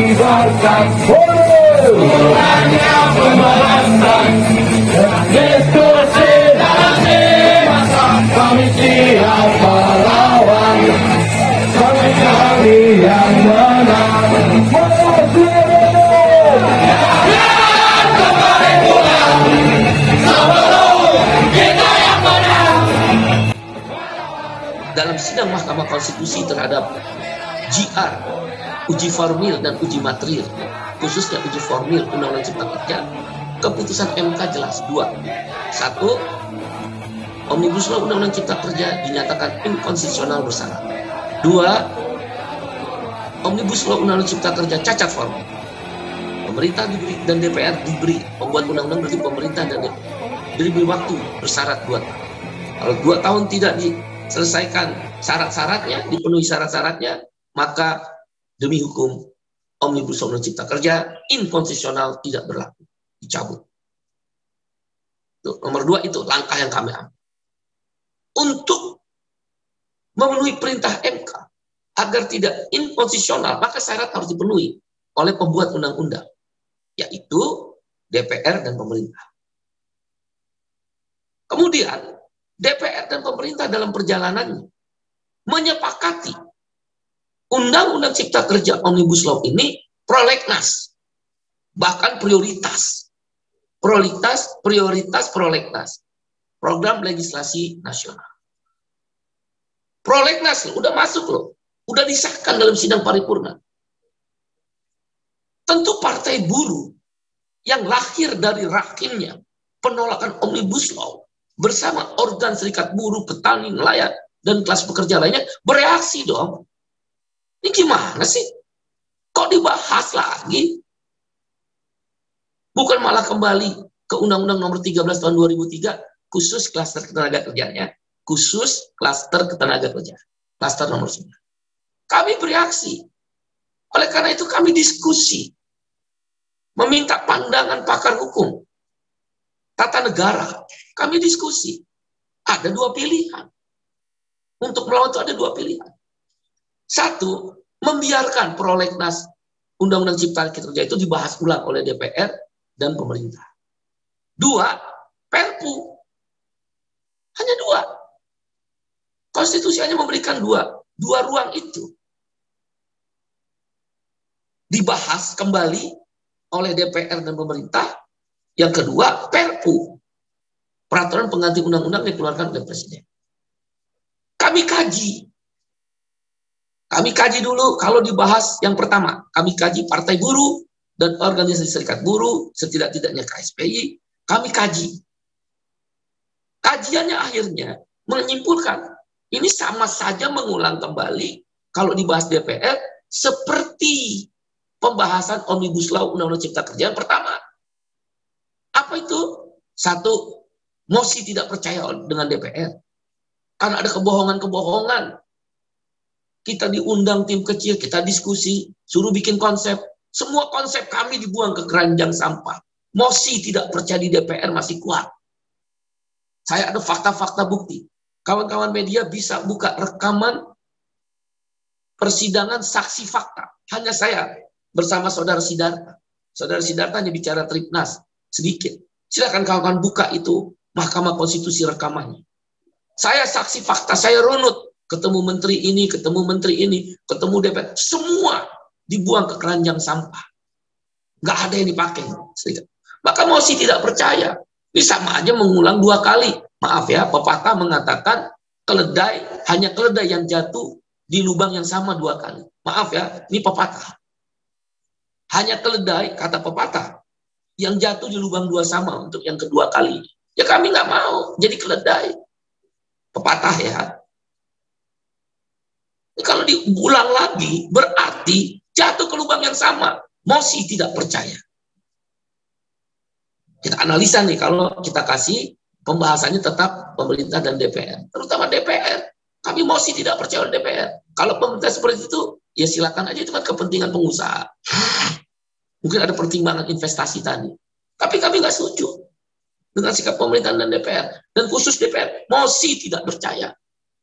mengibarkan bulannya pembahasan diskusi dalam masa kami siap melawan, kami kali yang menang. Dalam sidang Mahkamah Konstitusi terhadap JR, uji formil dan uji material, khususnya uji formil Undang-Undang Cipta Kerja, keputusan MK jelas. 2. 1. Omnibus Law Undang-Undang Cipta Kerja dinyatakan inkonstitusional bersyarat. 2. Omnibus Law Undang-Undang Cipta Kerja cacat formil. Pemerintah diberi dan DPR diberi, pembuat undang-undang berarti pemerintah dan DPR diberi waktu bersyarat 2 tahun. Kalau 2 tahun tidak diselesaikan syarat-syaratnya, dipenuhi syarat-syaratnya, maka demi hukum Omnibus Law Cipta Kerja inkonstitusional, tidak berlaku, dicabut. Tuh, nomor 2 itu langkah yang kami ambil untuk memenuhi perintah MK agar tidak inkonstitusional, maka syarat harus dipenuhi oleh pembuat undang-undang, yaitu DPR dan pemerintah. Kemudian DPR dan pemerintah dalam perjalanannya menyepakati Undang-Undang Cipta Kerja Omnibus Law ini prolegnas, bahkan prioritas, prolegnas, program legislasi nasional. Prolegnas udah masuk loh, udah disahkan dalam sidang paripurna. Tentu partai buruh yang lahir dari rahimnya penolakan Omnibus Law bersama organ serikat buruh, petani, nelayan, dan kelas pekerja lainnya bereaksi dong. Ini gimana sih? Kok dibahas lagi? Bukan malah kembali ke Undang-Undang Nomor 13 Tahun 2003 khusus klaster ketenaga kerjanya, khusus klaster ketenaga kerja, klaster nomor 9. Kami bereaksi. Oleh karena itu kami diskusi, meminta pandangan pakar hukum, tata negara. Kami diskusi. Ada 2 pilihan. Untuk melawan itu ada 2 pilihan. 1, membiarkan prolegnas Undang-Undang Cipta Kerja itu dibahas ulang oleh DPR dan pemerintah. 2, Perpu. Hanya 2. Konstitusi hanya memberikan 2 ruang itu. Dibahas kembali oleh DPR dan pemerintah. Yang kedua, Perpu. Peraturan pengganti undang-undang dikeluarkan oleh Presiden. Kami kaji. Kami kaji dulu, kalau dibahas yang pertama, kami kaji partai buruh dan organisasi serikat buruh, setidak-tidaknya KSPI, kami kaji. Kajiannya akhirnya menyimpulkan, ini sama saja mengulang kembali kalau dibahas DPR, seperti pembahasan Omnibus Law Undang-Undang Cipta Kerja yang pertama. Apa itu? 1, mosi tidak percaya dengan DPR. Karena ada kebohongan-kebohongan. Kita diundang tim kecil, kita diskusi, suruh bikin konsep. Semua konsep kami dibuang ke keranjang sampah. Mosi tidak percaya di DPR masih kuat. Saya ada fakta-fakta bukti. Kawan-kawan media bisa buka rekaman persidangan saksi fakta. Hanya saya bersama Saudara Sidarta. Saudara Sidarta hanya bicara Tripnas sedikit. Silakan kawan-kawan buka itu Mahkamah Konstitusi rekamannya. Saya saksi fakta, saya runut. Ketemu menteri ini, ketemu menteri ini, ketemu DPR. Semua dibuang ke keranjang sampah. Nggak ada yang dipakai. Maka mosi tidak percaya. Ini sama aja mengulang 2 kali. Maaf ya, pepatah mengatakan keledai, hanya keledai yang jatuh di lubang yang sama 2 kali. Maaf ya, ini pepatah. Hanya keledai, kata pepatah, yang jatuh di lubang 2 sama untuk yang kedua kali. Ya kami nggak mau jadi keledai. Pepatah ya. Ini kalau diulang lagi, berarti jatuh ke lubang yang sama. Mosi tidak percaya. Kita analisa nih, kalau kita kasih pembahasannya tetap pemerintah dan DPR. Terutama DPR. Kami mosi tidak percaya DPR. Kalau pemerintah seperti itu, ya silakan aja, itu kan kepentingan pengusaha. Mungkin ada pertimbangan investasi tadi. Tapi kami nggak setuju dengan sikap pemerintah dan DPR. Dan khusus DPR, mosi tidak percaya.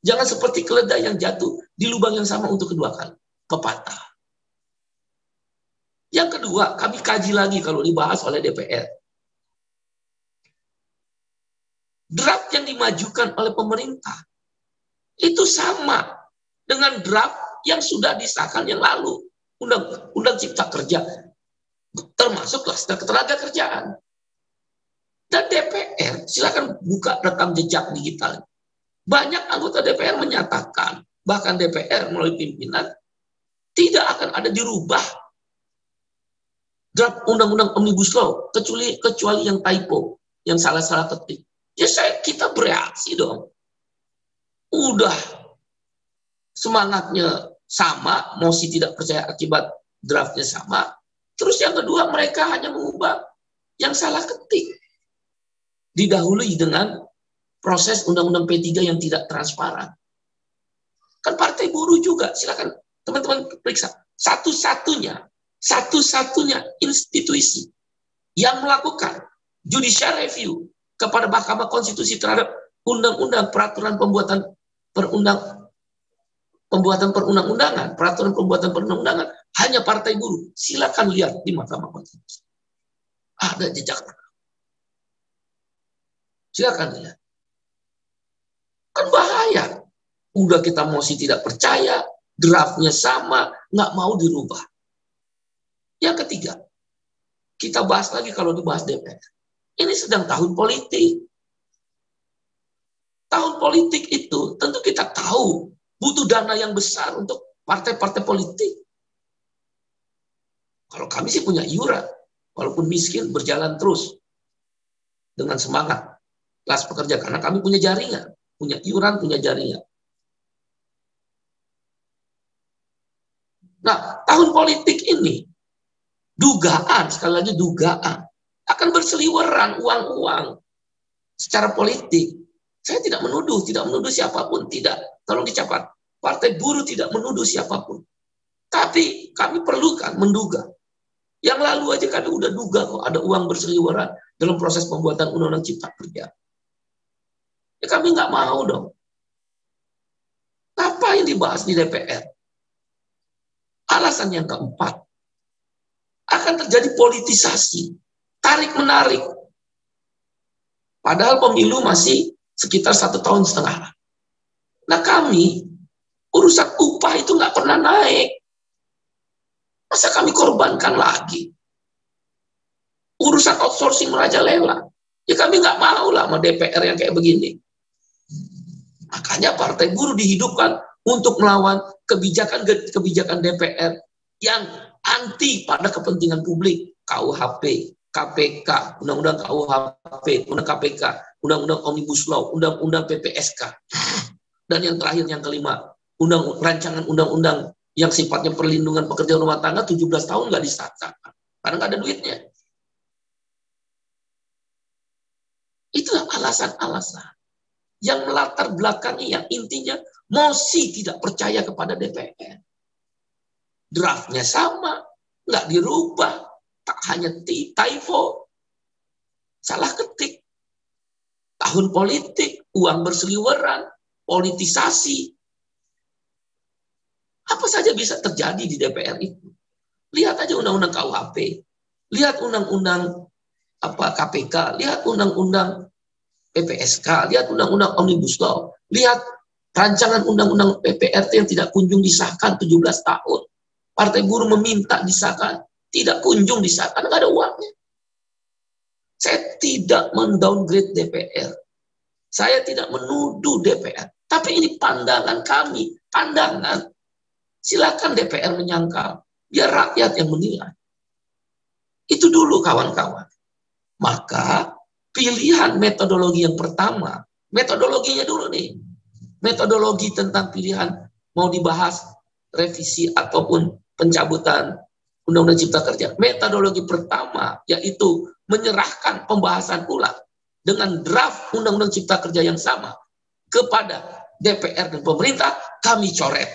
Jangan seperti keledai yang jatuh di lubang yang sama untuk kedua kali. Pepatah. Yang kedua, kami kaji lagi kalau dibahas oleh DPR. Draft yang dimajukan oleh pemerintah itu sama dengan draft yang sudah disahkan yang lalu, Undang-Undang Cipta Kerja, termasuk klaster ketenaga kerjaan. Dan DPR, silakan buka rekam jejak digital. Banyak anggota DPR menyatakan, bahkan DPR melalui pimpinan, tidak akan ada dirubah draft Undang-Undang Omnibus Law, kecuali yang typo, yang salah-salah ketik. Ya kita bereaksi dong. Udah semangatnya sama, mosi tidak percaya akibat draftnya sama. Terus yang kedua, mereka hanya mengubah yang salah ketik. Didahului dengan proses Undang-Undang P3 yang tidak transparan. Kan Partai Buruh juga, silakan teman-teman periksa. Satu-satunya institusi yang melakukan judicial review kepada Mahkamah Konstitusi terhadap undang-undang peraturan pembuatan perundang-undangan, peraturan pembuatan perundang-undangan, hanya Partai Buruh. Silakan lihat di Mahkamah Konstitusi. Ada jejak. Silakan lihat. Kan bahaya. Udah kita mosi tidak percaya, draftnya sama, nggak mau dirubah. Yang ketiga, kita bahas lagi kalau dibahas DPR. Ini sedang tahun politik. Tahun politik itu tentu kita tahu butuh dana yang besar untuk partai-partai politik. Kalau kami sih punya iuran, walaupun miskin berjalan terus dengan semangat kelas pekerja karena kami punya jaringan, punya iuran, punya jaringan. Nah, tahun politik ini dugaan, sekali lagi dugaan, akan berseliweran uang-uang secara politik. Saya tidak menuduh siapapun, tidak. Tolong dicatat. Partai Buruh tidak menuduh siapapun. Tapi kami perlukan menduga. Yang lalu aja kami udah duga kok ada uang berseliweran dalam proses pembuatan Undang-Undang Cipta Kerja. Ya kami nggak mau dong. Apa yang dibahas di DPR? Alasan yang keempat, akan terjadi politisasi, tarik-menarik. Padahal pemilu masih sekitar 1,5 tahun. Nah kami, urusan upah itu nggak pernah naik. Masa kami korbankan lagi? Urusan outsourcing merajalela. Ya kami nggak mau lah sama DPR yang kayak begini. Makanya Partai Buruh dihidupkan untuk melawan kebijakan DPR yang anti pada kepentingan publik. KUHP, KPK, Undang-Undang KUHP, Undang KPK, Undang-Undang Omnibus Law, Undang-Undang PPSK. Dan yang terakhir, yang kelima, rancangan undang-undang yang sifatnya perlindungan pekerja rumah tangga 17 tahun nggak disahkan. Karena nggak ada duitnya. Itulah alasan-alasan yang melatar belakangi, yang intinya mosi tidak percaya kepada DPR. Draftnya sama, nggak dirubah, tak hanya typo, salah ketik. Tahun politik, uang berseliweran, politisasi. Apa saja bisa terjadi di DPR itu. Lihat aja undang-undang KUHP, lihat undang-undang KPK, lihat undang-undang PPSK, lihat undang-undang Omnibus Law, lihat rancangan undang-undang PPRT yang tidak kunjung disahkan 17 tahun. Partai Buruh meminta disahkan, tidak kunjung disahkan, nggak ada uangnya. Saya tidak mendowngrade DPR. Saya tidak menuduh DPR. Tapi ini pandangan kami, pandangan. Silakan DPR menyangkal, biar rakyat yang menilai. Itu dulu kawan-kawan. Maka pilihan metodologi yang pertama, metodologinya dulu nih. Metodologi tentang pilihan mau dibahas revisi ataupun pencabutan Undang-Undang Cipta Kerja. Metodologi pertama yaitu menyerahkan pembahasan ulang dengan draft Undang-Undang Cipta Kerja yang sama kepada DPR dan pemerintah, kami coret.